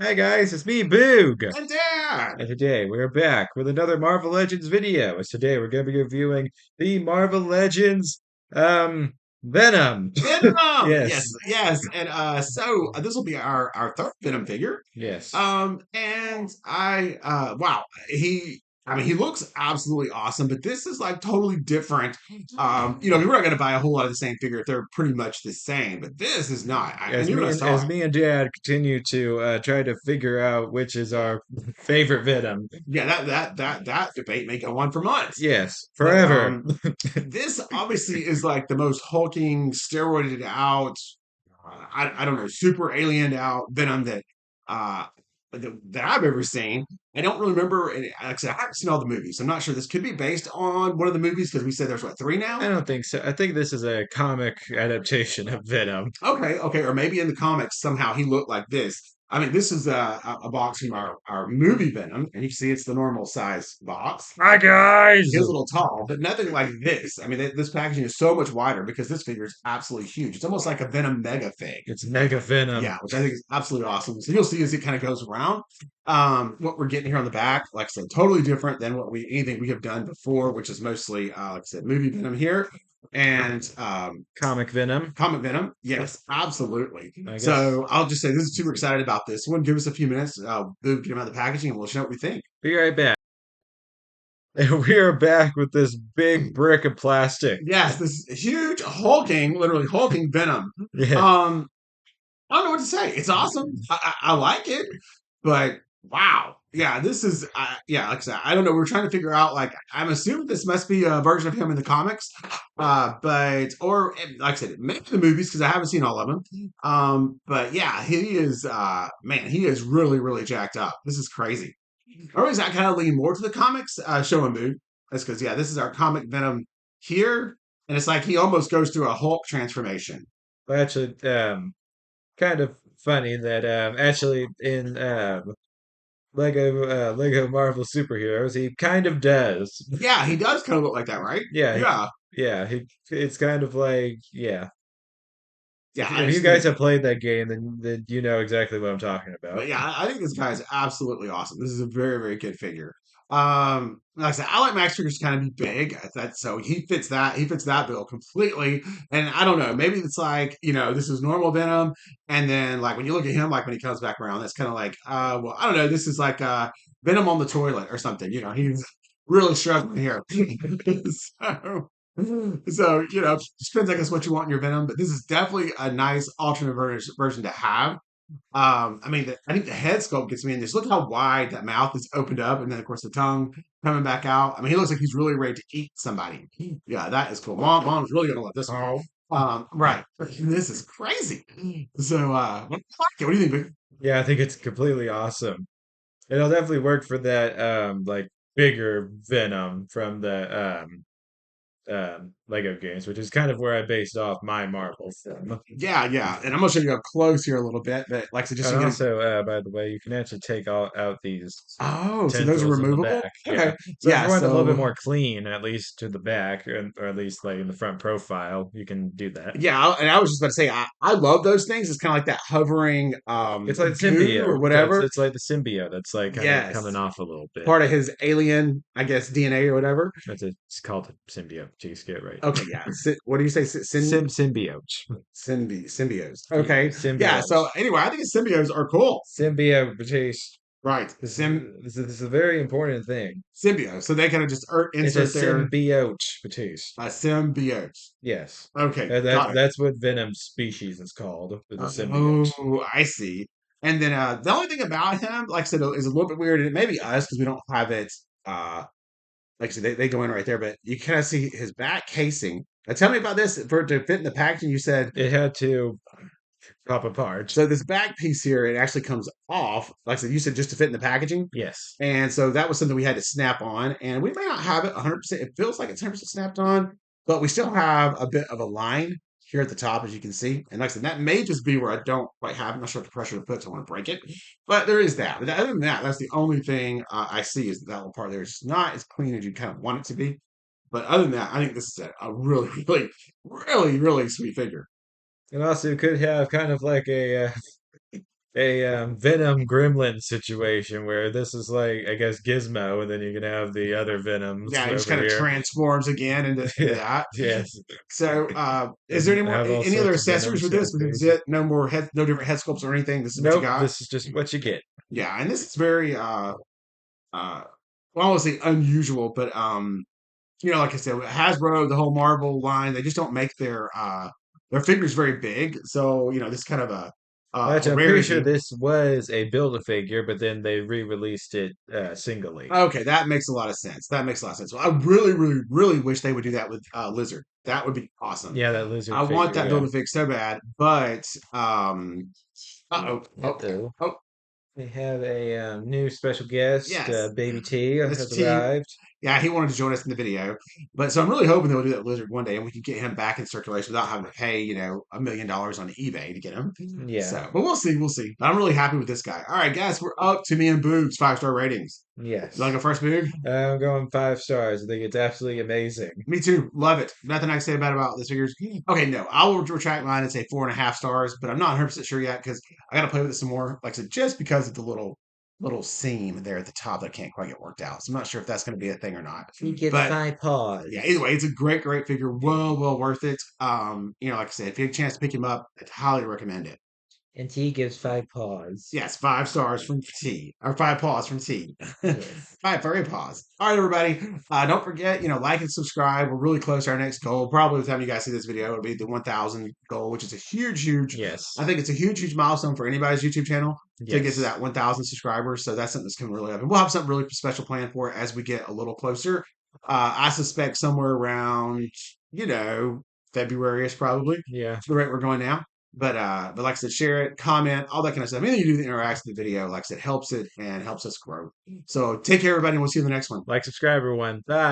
Hi guys, it's me, Boog. And Dad! And today we're back with another Marvel Legends video. As today we're going to be reviewing the Marvel Legends Venom. Venom! Yes, Yes. yes. And this will be our third Venom figure. Yes. And wow, he looks absolutely awesome, but this is like totally different. We're not gonna buy a whole lot of the same figure if they're pretty much the same, but this is not. And As even me I and saw as it. me and Dad continue to try to figure out which is our favorite Venom. Yeah, that debate may go on for months. Yes, But forever. this obviously is like the most hulking, steroided out, I don't know, super aliened out Venom uh, that I've ever seen. I don't really remember. And like I said, I haven't seen all the movies. So I'm not sure this could be based on one of the movies because we said there's what, three I now? don't think so. I think this is a comic adaptation of Venom. Okay, okay, or maybe in the comics somehow he looked like this. I mean, this is a box from our movie Venom, and you can see it's the normal size box. Hi guys. He is a little tall, but nothing like this. I mean, this packaging is so much wider because this figure is absolutely huge. It's almost like a Venom Mega Fig. It's Mega Venom. Yeah, which I think is absolutely awesome. So you'll see as it kind of goes around. What we're getting here on the back, like I said, totally different than what we anything we have done before, which is mostly, like I said, movie Venom here and Comic Venom. comic Venom. Yes, absolutely. I guess. So I'll just say this is super excited about this one. Give us a few minutes. We'll get them out of the packaging and we'll show what we think. Be right back. And we are back with this big brick of plastic. Yes, this huge hulking, literally hulking Venom. Yeah. Um, I don't know what to say. It's awesome. I like it, but wow, yeah, this is yeah. Like I said, I don't know. We're trying to figure out. Like, I'm assuming this must be a version of him in the comics, but or like I said, maybe the movies because I haven't seen all of them. But yeah, he is man, he is really jacked up. This is crazy. Or is that kind of lean more to the comics? Show and mood. That's because yeah, this is our comic Venom here, and it's like he almost goes through a Hulk transformation. Well, actually, kind of funny that actually in Lego Marvel superheroes, he kind of does. Yeah, he does kind of look like that, right? Yeah, Yeah, yeah. It's kind of like yeah. yeah. I If you just guys think, have played that game, then you know exactly what I'm talking but about. yeah, I think this guy is absolutely awesome. This is a very good figure. Like I said, I like Max figures to kind of be big. That's so he fits that. He fits that bill completely. And I don't know, maybe it's like this is normal Venom, and then like when you look at him, like when he comes back around, that's kind of like, well, I don't know, this is like Venom on the toilet or something. He's really struggling here. so. So, depends, I guess, what you want in your Venom, but this is definitely a nice alternate version to have. I mean, I think the head sculpt gets me in this. Look how wide that mouth is opened up, and then of course the tongue coming back out. I mean, he looks like he's really ready to eat somebody. Yeah, that is cool. Mom's really gonna love this one. Oh. Right. This is crazy. So, what do you like it? What do you think, Vic? Yeah, I think it's completely awesome. It'll definitely work for that like bigger Venom from the Lego games, which is kind of where I based off my Marvel film. Yeah, yeah. And I'm gonna show you up close here a little bit, but like I said, just so And you get a. also, by the way, you can actually take out these Oh, so those are tendrils in the removable? back. Yeah. Okay. So if you Yeah, want it a little bit so more clean, at least to the back, or at least like in the front profile, you can do that. yeah, and I was just about to say, I love those things. It's kind of like that hovering It's like goo or symbiote. whatever. It's like the symbiote that's like kind of coming Yes, off a little bit. part of his alien, I guess, DNA or whatever. It's called a symbiote. Jeez, get it right. Okay, yeah. What do you say? Symbiote. Symbios. Yeah, Okay, yeah. symbiote. So anyway, I think his symbios are cool. Symbiote, Jeez. Right, This is a very important thing. symbiote. So they kind of just It's a insert their symbiote, Batiste. symbiotes. Yes. Okay, That's got it. that's what Venom's species is called, the symbiote. Oh, I see. And then the only thing about him, like I said, is a little bit weird, and it may be us because we don't have it. Like I said, they go in right there, but you kind of see his back casing. Now, tell me about this for it to fit in the packaging. You said It had to pop apart. so. This back piece here, it actually comes off. Like I said, you said just to fit in the packaging, Yes. and so that was something we had to snap on, and we may not have it 100%. It feels like it's 100% snapped on, but we still have a bit of a line here at the top, as you can see. And like I said, that may just be where I don't quite have. I'm not sure what the pressure to put, so I want to break it. But there is that. But other than that, that's the only thing I see is that little part there. It's not as clean as you kind of want it to be. But other than that, I think this is a really, really sweet figure. And also could have kind of like a a Venom Gremlin situation where this is like, I guess, Gizmo, and then you can have the other Venoms Yeah, he just over kind of here. transforms again into Yeah, that. yes. So, is there And any more have all any other sorts of accessories Venoms with going this? This is crazy. it. No more head, no different head sculpts or anything. This is what you Nope, got. this is just what you get. Yeah, and this is very well, I won't say unusual, but like I said, Hasbro, the whole Marvel line, they just don't make their figures very big. So, this is kind of a Actually, I'm pretty sure rarity. this was a Build-A-Figure, but then they re-released it singly. Okay, that makes a lot of sense. That makes a lot of sense. Well, I really, really, really wish they would do that with Lizard. That would be awesome. Yeah, that I lizard want figure, that yeah. build to fix so bad, but oh, Uh-oh. oh, We have a new special guest, yes, Baby T, Mr. has T. arrived. Yeah, he wanted to join us in the video, but so I'm really hoping they'll do that Lizard one day, and we can get him back in circulation without having to pay, $1 million on eBay to get him. Yeah, So, but we'll see, we'll see. But I'm really happy with this guy. All right, guys, we're up to me and Boogs 5-star ratings. You want to yes. go first, Boog? I'm going 5 stars. I think it's absolutely amazing. Me too. Love it. Nothing I can say bad about this figures. Okay, no, I will retract mine and say 4.5 stars, but I'm not 100% sure yet because I got to play with it some more. Like I said, just because of the little seam there at the top that I can't quite get worked out. So I'm not sure if that's going to be a thing or not. He gets But 5 paws. yeah, either way, it's a great, great figure. Well worth it. Like I said, if you have a chance to pick him up, I'd highly recommend it. And T gives 5 paws. Yes, 5 stars from T, or 5 paws from T. Yes. Five furry paws. All right, everybody. Don't forget, like and subscribe. We're really close to our next goal. Probably by the time you guys see this video, it'll be the 1,000 goal, which is a huge, huge. Yes. I think it's a huge, huge milestone for anybody's YouTube channel to get to Yes. that 1,000 subscribers. So that's something that's coming really up, and we'll have something really special planned for it as we get a little closer. I suspect somewhere around, you know, February is probably Yeah. the rate we're going now. But like I said, share it, comment, all that kind of stuff. Anything you do that interacts with the video, like I said, helps it and helps us grow. So take care, everybody, and we'll see you in the next one. Like, subscribe, everyone. Bye.